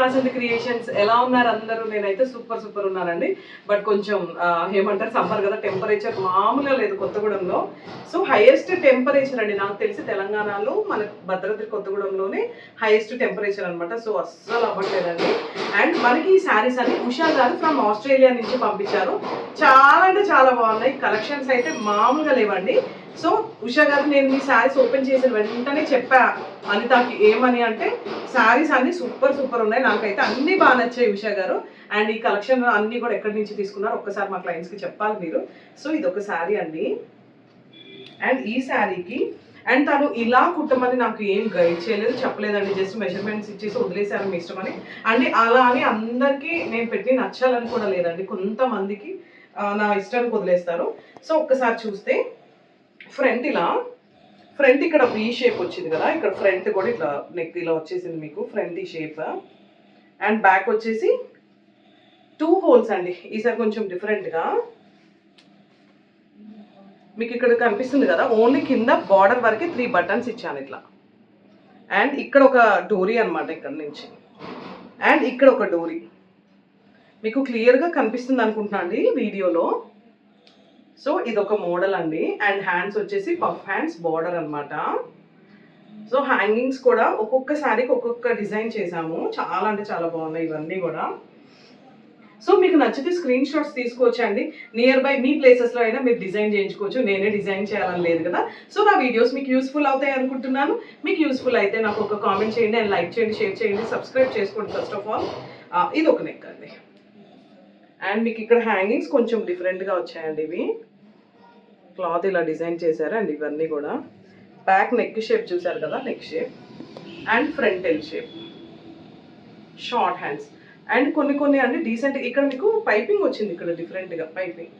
Vasanthi creations. ఎలా ఉన్నారు అందరూ? నేనైతే సూపర్ ఉన్నానండి. బట్ కొంచెం ఏమంటారు, సమ్మర్ కదా, టెంపరేచర్ మామూలుగా లేదు కొత్తగూడెంలో. సో హైయెస్ట్ టెంపరేచర్ అండి నాకు తెలిసి తెలంగాణలో, మన భద్రాద్రి కొత్తగూడెంలోనే హైయెస్ట్ టెంపరేచర్ అనమాట. సో అస్సలు అవ్వట్లేదండి. అండ్ మనకి ఈ శారీస్ అన్ని ఉషా గారు ఫ్రమ్ ఆస్ట్రేలియా నుంచి పంపించారు. చాలా అంటే చాలా బాగున్నాయి. కలెక్షన్స్ అయితే మామూలుగా లేవండి. సో ఉషా గారు, నేను మీ శారీస్ ఓపెన్ చేసిన వెంటనే చెప్పా అనితకి, ఏమని అంటే శారీస్ అన్ని సూపర్ ఉన్నాయి, నాకైతే అన్ని బాగా నచ్చాయి ఉషా గారు. అండ్ ఈ కలెక్షన్ అన్ని కూడా ఎక్కడి నుంచి తీసుకున్నారు ఒక్కసారి మా క్లయింట్స్కి చెప్పాలి మీరు. సో ఇది ఒక శారీ అండి. అండ్ ఈ శారీకి అండ్ తను ఇలా కుట్టమని నాకు ఏం గైడ్ చేయలేదు, చెప్పలేదండి. జస్ట్ మెజర్మెంట్స్ ఇచ్చేసి వదిలేశారు మీ ఇష్టమని. అంటే అలా అని అందరికీ నేను పెట్టి నచ్చాలని కూడా లేదండి. కొంతమందికి నా ఇష్టానికి వదిలేస్తారు. సో ఒక్కసారి చూస్తే ఫ్రంట్ ఇక్కడ వీ షేప్ వచ్చింది కదా, ఇక్కడ ఫ్రంట్ కూడా ఇట్లా నెక్ ఇలా వచ్చేసింది మీకు, ఫ్రంట్ ఈ షేప్. అండ్ బ్యాక్ వచ్చేసి 2 హోల్స్ అండి. ఈసారి కొంచెం డిఫరెంట్గా మీకు ఇక్కడ కనిపిస్తుంది కదా, ఓన్లీ కింద బార్డర్ వరకు 3 బటన్స్ ఇచ్చాను ఇట్లా. అండ్ ఇక్కడ ఒక డోరీ అనమాట ఇక్కడ నుంచి. అండ్ ఇక్కడ ఒక డోరీ మీకు క్లియర్గా కనిపిస్తుంది అనుకుంటున్నా అండి వీడియోలో. సో ఇదొక మోడల్ అండి. అండ్ హ్యాండ్స్ వచ్చేసి పఫ్ హ్యాండ్స్ బార్డర్ అనమాట. సో హ్యాంగింగ్స్ కూడా ఒక్కొక్క శారీకి ఒక్కొక్క డిజైన్ చేసాము. చాలా అంటే చాలా బాగున్నాయి ఇవన్నీ కూడా. సో మీకు నచ్చితే స్క్రీన్ షాట్స్ తీసుకోవచ్చండి. నియర్ బై మీ ప్లేసెస్లో అయినా మీరు డిజైన్ చేయించుకోవచ్చు. నేనే డిజైన్ చేయాలని లేదు కదా. సో నా వీడియోస్ మీకు యూస్ఫుల్ అవుతాయి అనుకుంటున్నాను. మీకు యూస్ఫుల్ అయితే నాకు ఒక కామెంట్ చేయండి, అండ్ లైక్ చేయండి, షేర్ చేయండి, సబ్స్క్రైబ్ చేసుకోండి ఫస్ట్ ఆఫ్ ఆల్. ఇది ఒక నెక్ అండి. అండ్ మీకు ఇక్కడ హ్యాంగింగ్స్ కొంచెం డిఫరెంట్గా వచ్చాయండి. ఇవి క్లాత్ ఇలా డిజైన్ చేశారు. అండ్ ఇవన్నీ కూడా బ్యాక్ నెక్ షేప్ చూసారు కదా, neck shape. And front L shape, short hands. And కొన్ని అంటే డీసెంట్. ఇక్కడ మీకు పైపింగ్ వచ్చింది, ఇక్కడ డిఫరెంట్గా పైపింగ్.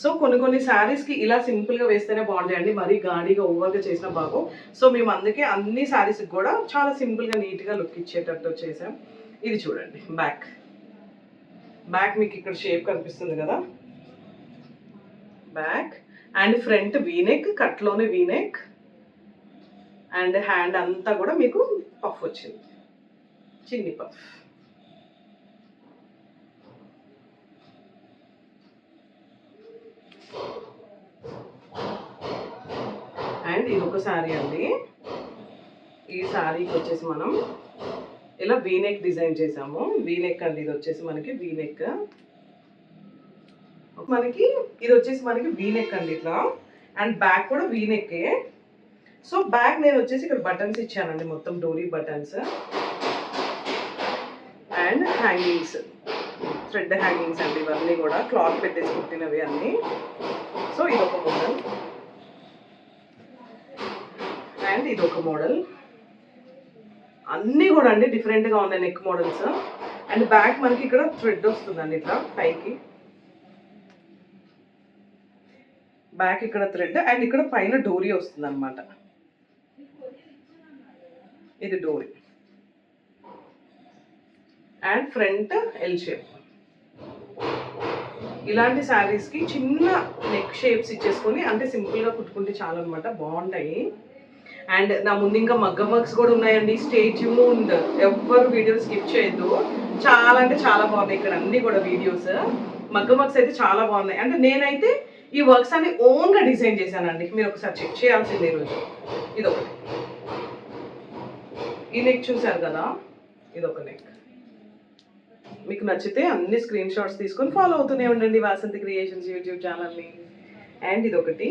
సో కొన్ని శారీస్కి ఇలా సింపుల్గా వేస్తేనే బాగుంటాయండి, మరీ గాడిగా ఓవర్గా చేసిన బాగు. సో మేము అందుకే అన్ని శారీస్కి కూడా చాలా సింపుల్గా నీట్గా లుక్ ఇచ్చేటట్టు చేసాం. ఇది చూడండి బ్యాక్ మీకు ఇక్కడ షేప్ కనిపిస్తుంది కదా, బ్యాక్. అండ్ ఫ్రంట్ వీనెక్, కట్లోనే వీనెక్. అండ్ హ్యాండ్ అంతా కూడా మీకు పఫ్ వచ్చింది, చిన్ని పఫ్. అండ్ ఇది ఒక శారీ అండి. ఈ శారీకి వచ్చేసి మనం ఇలా వీనెక్ డిజైన్ చేసాము. వీనెక్ అండి, ఇది వచ్చేసి మనకి వీనెక్. ఇది వచ్చేసి మనకి వీనెక్ అండి ఇట్లా. అండ్ బ్యాక్ కూడా వీనెక్కే. సో బ్యాక్ నేను వచ్చేసి ఇక్కడ బటన్స్ ఇచ్చానండి, మొత్తం డోరీ buttons. And hangings, thread hangings అండి ఇవన్నీ కూడా, క్లాత్ పెట్టేసి కుట్టినవి అన్నీ. సో ఇదొక మోడల్. అండ్ ఇదొక మోడల్. అన్నీ కూడా అండి డిఫరెంట్గా ఉన్నాయి నెక్ మోడల్స్. అండ్ బ్యాక్ మనకి ఇక్కడ థ్రెడ్ వస్తుందండి ఇట్లా పైకి, బ్యాక్ ఇక్కడ థ్రెడ్. అండ్ ఇక్కడ పైన డోరీ వస్తుంది అనమాట, ఇది డోరీ. And front L shape. ఇలాంటి శారీస్కి చిన్న నెక్ షేప్స్ ఇచ్చేసుకొని అంటే సింపుల్గా కుట్టుకుంటే చాలా అనమాట, బాగుంటాయి. అండ్ నా ముందు ఇంకా మగ్గం వర్క్స్ కూడా ఉన్నాయండి. స్టే ట్యూన్డ్, ఎవ్వరు వీడియోస్ స్కిప్ చేయొద్దు. చాలా అంటే చాలా బాగున్నాయి ఇక్కడ అన్నీ కూడా వీడియోస్. మగ్గం వర్క్స్ అయితే చాలా బాగున్నాయి. అంటే నేనైతే ఈ వర్క్స్ అన్ని ఓన్గా డిజైన్ చేశానండి, మీరు ఒకసారి చెక్ చేయాల్సింది ఈరోజు. ఇదొకటి, ఈ నెక్ చూసారు కదా, ఇదొక నెక్. మీకు నచ్చితే అన్ని స్క్రీన్ షాట్స్ తీసుకొని ఫాలో అవుతూనే ఉండండి వాసంతి క్రియేషన్స్ యూట్యూబ్ ఛానల్ని. అండ్ ఇదొకటి,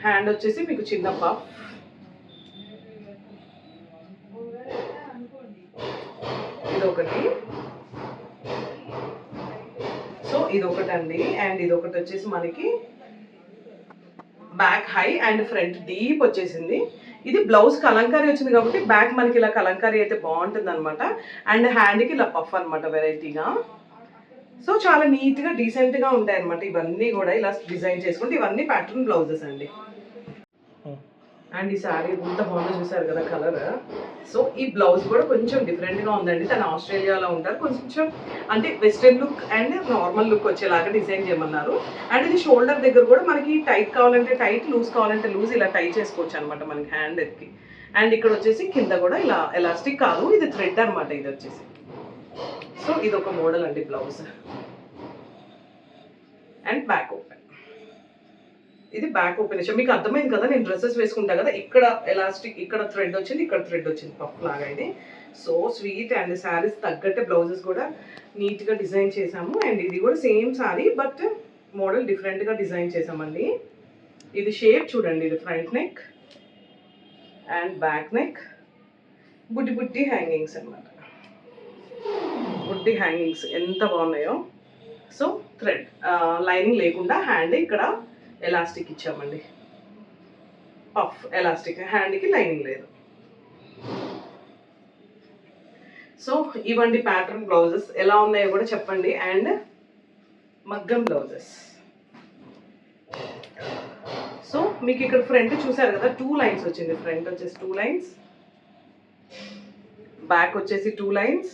హ్యాండ్ వచ్చేసి మీకు చిన్న పఫ్. ఇదొకటి. సో ఇదొకటి అండి. అండ్ ఇదొకటి వచ్చేసి మనకి back high and front deep వచ్చేసింది. ఇది బ్లౌజ్ కలంకారీ వచ్చింది కాబట్టి బ్యాక్ మనకి ఇలా కలంకారీ అయితే బాగుంటుంది అనమాట. అండ్ హ్యాండ్కి ఇలా పఫ్ అనమాట వెరైటీగా. సో చాలా నీట్గా డీసెంట్గా ఉంటాయి అనమాట ఇవన్నీ కూడా ఇలా డిజైన్ చేసుకుంటే. ఇవన్నీ ప్యాటర్న్ బ్లౌజెస్ అండి. అండ్ ఈ శారీ ఎంత బాగుందో చూసారు కదా కలర్. సో ఈ బ్లౌజ్ కూడా కొంచెం డిఫరెంట్గా ఉందండి. తను ఆస్ట్రేలియాలో ఉంటారు, కొంచెం అంటే western look and normal look వచ్చేలాగా డిజైన్ చేయమన్నారు. అండ్ ఇది షోల్డర్ దగ్గర కూడా మనకి టైట్ కావాలంటే టైట్, లూజ్ కావాలంటే లూజ్, ఇలా టై చేసుకోవచ్చు అనమాట మనకి హ్యాండ్కి. అండ్ ఇక్కడ వచ్చేసి కింద కూడా ఇలా ఎలాస్టిక్ కాదు, ఇది థ్రెడ్ అనమాట ఇది వచ్చేసి. సో ఇది ఒక మోడల్ అండి బ్లౌజ్. అండ్ బ్యాక్ ఓపెన్, ఇది బ్యాక్ ఓపెన్ ఇచ్చాం. మీకు అర్థమైంది కదా, నేను డ్రెస్సెస్ వేసుకుంటా కదా, ఇక్కడ ఎలాస్టిక్, ఇక్కడ థ్రెడ్ వచ్చింది, ఇక్కడ థ్రెడ్ వచ్చింది పఫ్ లాగా ఇది. So sweet. అండ్ శారీస్ తగ్గట్టే బ్లౌజెస్ కూడా నీట్గా డిజైన్ చేసాము. అండ్ ఇది కూడా సేమ్ శారీ బట్ మోడల్ డిఫరెంట్గా డిజైన్ చేసామండి. ఇది షేప్ చూడండి, ఇది front neck and back neck, బుడ్డి బుడ్డి హ్యాంగింగ్స్ అనమాట. బుడ్డి హ్యాంగింగ్స్ ఎంత బాగున్నాయో. సో థ్రెడ్ లైనింగ్ లేకుండా హ్యాండ్ ఇక్కడ ఎలాస్టిక్ ఇచ్చామండి, పఫ్ ఎలాస్టిక్, హ్యాండ్కి లైనింగ్ లేదు. సో ఇవండి ప్యాటర్న్ బ్లౌజెస్, ఎలా ఉన్నాయో కూడా చెప్పండి. అండ్ మగ్గం బ్లౌజెస్. సో మీకు ఇక్కడ ఫ్రంట్ చూసారు కదా, 2 లైన్స్ వచ్చింది. ఫ్రంట్ వచ్చేసి 2 లైన్స్, బ్యాక్ వచ్చేసి 2 లైన్స్,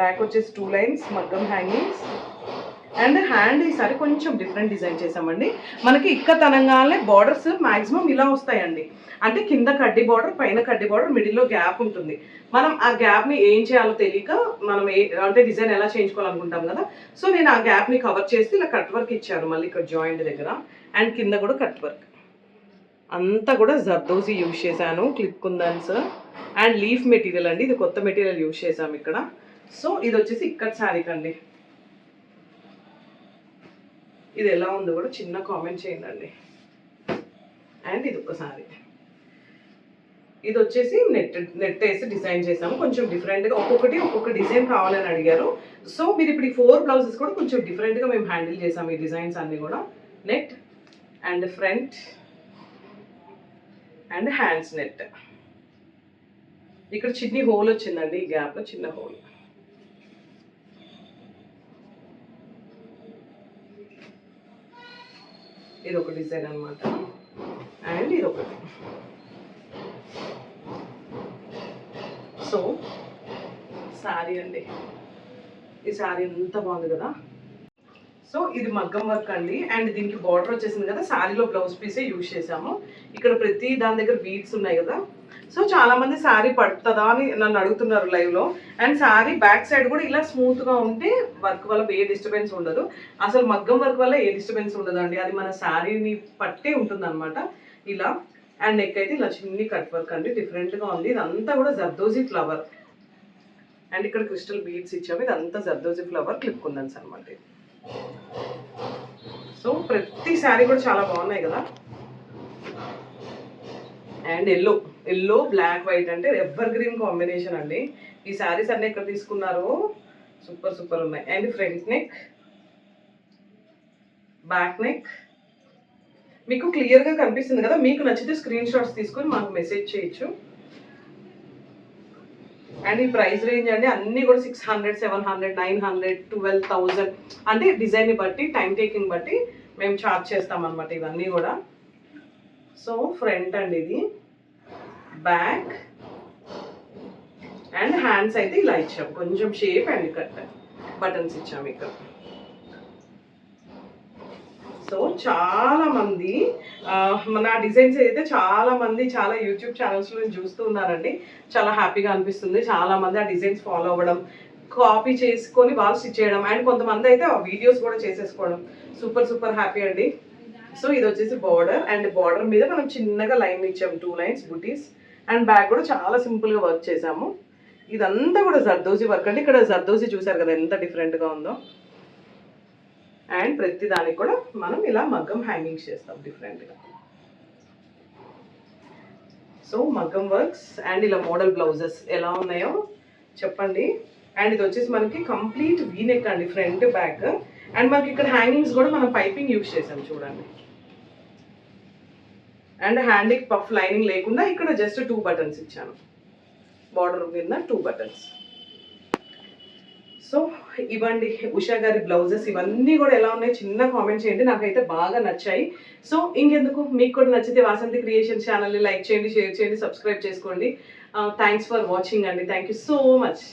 బ్యాక్ వచ్చేసి 2 లైన్స్, మగ్గం హ్యాంగింగ్స్. అండ్ హ్యాండ్ ఈసారి కొంచెం డిఫరెంట్ డిజైన్ చేసామండి. మనకి ఇక్కతనంగానే బార్డర్స్ మ్యాక్సిమం ఇలా వస్తాయండి. అంటే కింద కడ్డీ బార్డర్, పైన కడ్డీ బార్డర్, మిడిల్లో గ్యాప్ ఉంటుంది. మనం ఆ గ్యాప్ని ఏం చేయాలో తెలియక మనం అంటే డిజైన్ ఎలా చేయించుకోవాలనుకుంటాం కదా. సో నేను ఆ గ్యాప్ని కవర్ చేసి ఇలా కట్ వర్క్ ఇచ్చాను మళ్ళీ ఇక్కడ జాయింట్ దగ్గర. అండ్ కింద కూడా కట్ వర్క్ అంతా కూడా జర్దోజీ యూజ్ చేశాను, clip kundans and leaf material అండి. ఇది కొత్త మెటీరియల్ యూజ్ చేసాము ఇక్కడ. సో ఇది వచ్చేసి ఇక్కడ శారీ కండి. ఇది ఎలా ఉందో కూడా చిన్న కామెంట్ చేయండి. అండ్ ఇది ఒక శారీ, ఇది వచ్చేసి నెట్ వేసి డిజైన్ చేసాము. కొంచెం డిఫరెంట్గా ఒక్కొక్కటి ఒక్కొక్క డిజైన్ కావాలని అడిగారు. సో మీరు ఇప్పుడు ఈ 4 బ్లౌజెస్ కూడా కొంచెం డిఫరెంట్గా మేము హ్యాండిల్ చేసాము. ఈ డిజైన్స్ అన్నీ కూడా net and front and hands net. ఇక్కడ చిన్ని హోల్ వచ్చిందండి, ఈ గ్యాప్లో చిన్న హోల్. ఇది ఒక డిజైన్ అనమాట. అండ్ ఇది ఒకటి. సో శారీ అండి, ఈ శారీ ఎంత బాగుంది కదా. సో ఇది మగ్గం వర్క్ అండి. అండ్ దీనికి బార్డర్ వచ్చేసింది కదా, శారీలో బ్లౌజ్ పీసే యూజ్ చేసాము. ఇక్కడ ప్రతి దాని దగ్గర బీడ్స్ ఉన్నాయి కదా. సో చాలా మంది శారీ పడుతుందా అని నన్ను అడుగుతున్నారు లైవ్లో. అండ్ శారీ బ్యాక్ సైడ్ కూడా ఇలా స్మూత్గా ఉంటే వర్క్ వల్ల ఏ డిస్టర్బెన్స్ ఉండదు. అసలు మగ్గం వర్క్ వల్ల ఏ డిస్టర్బెన్స్ ఉండదండి, అది మన శారీని పట్టే ఉంటుంది అనమాట ఇలా. అండ్ నెక్ అయితే ఇలా చిన్ని కట్ వర్క్ అండి, డిఫరెంట్గా ఉంది. ఇదంతా కూడా జర్దోజీ ఫ్లవర్. అండ్ ఇక్కడ క్రిస్టల్ బీడ్స్ ఇచ్చాము. ఇదంతా జర్దోజీ ఫ్లవర్ క్లిప్ కుందన్స్ అనమాట. సో ప్రతి శారీ కూడా చాలా బాగున్నాయి కదా. అండ్ ఎల్లో బ్లాక్ వైట్ అంటే ఎవర్ గ్రీన్ కాంబినేషన్ అండి. ఈ శారీస్ అన్నీ ఎక్కడ తీసుకున్నారు, సూపర్ సూపర్ ఉన్నాయి. And front neck, back neck మీకు క్లియర్గా కనిపిస్తుంది కదా. మీకు నచ్చితే స్క్రీన్ షాట్స్ తీసుకొని మాకు మెసేజ్ చేయొచ్చు. అండ్ ఈ ప్రైస్ రేంజ్ అండి అన్నీ కూడా 600, 700, 900, 12,000 అంటే డిజైన్ని బట్టి, టైం టేకింగ్ బట్టి మేము ఛార్జ్ చేస్తాం అనమాట ఇవన్నీ కూడా. సో ఫ్రంట్ అండి, ఇది బ్యాక్ అండ్ హ్యాండ్స్ అయితే ఇలా ఇచ్చాం, కొంచెం షేప్ అండ్ కట్ బటన్స్ ఇచ్చాము ఇక్కడ. సో చాలా మంది నా డిజైన్స్ అయితే చాలా మంది చాలా యూట్యూబ్ ఛానల్స్లో నేను చూస్తూ ఉన్నానండి. చాలా హ్యాపీగా అనిపిస్తుంది. చాలా మంది ఆ డిజైన్స్ ఫాలో అవ్వడం, కాపీ చేసుకొని వాళ్ళు స్టిచ్ చేయడం, అండ్ కొంతమంది అయితే ఆ వీడియోస్ కూడా చేసేసుకోవడం. సూపర్ సూపర్ హ్యాపీ అండి. సో ఇది వచ్చేసి బార్డర్. అండ్ బార్డర్ మీద మనం చిన్నగా లైన్ ఇచ్చాము, 2 లైన్స్ బుటీస్. అండ్ బ్యాక్ కూడా చాలా సింపుల్గా వర్క్ చేసాము. ఇదంతా కూడా జర్దోజీ వర్క్ అండి. ఇక్కడ జర్దోజీ చూసారు కదా ఎంత డిఫరెంట్గా ఉందో. అండ్ ప్రతి దానికి కూడా మనం ఇలా మగ్గం హ్యాంగింగ్స్ చేస్తాం డిఫరెంట్గా. సో మగ్గం వర్క్స్ అండ్ ఇలా మోడల్ బ్లౌజెస్ ఎలా ఉన్నాయో చెప్పండి. అండ్ ఇది వచ్చేసి మనకి కంప్లీట్ వీనెక్ అండి, ఫ్రంట్ బ్యాక్. అండ్ మనకి ఇక్కడ హ్యాంగింగ్స్ కూడా మనం పైపింగ్ యూజ్ చేసాం చూడండి. అండ్ హ్యాండ్కి పఫ్ లైనింగ్ లేకుండా ఇక్కడ జస్ట్ 2 బటన్స్ ఇచ్చాను, బార్డర్ మీద 2 బటన్స్. సో ఇవ్వండి ఉషా గారి బ్లౌజెస్. ఇవన్నీ కూడా ఎలా ఉన్నాయి చిన్న కామెంట్ చేయండి, నాకైతే బాగా నచ్చాయి. సో ఇంకెందుకు, మీకు కూడా నచ్చితే వాసంతి క్రియేషన్ ఛానల్ని లైక్ చేయండి, షేర్ చేయండి, సబ్స్క్రైబ్ చేసుకోండి. థ్యాంక్స్ ఫర్ వాచింగ్ అండి. Thank you so much.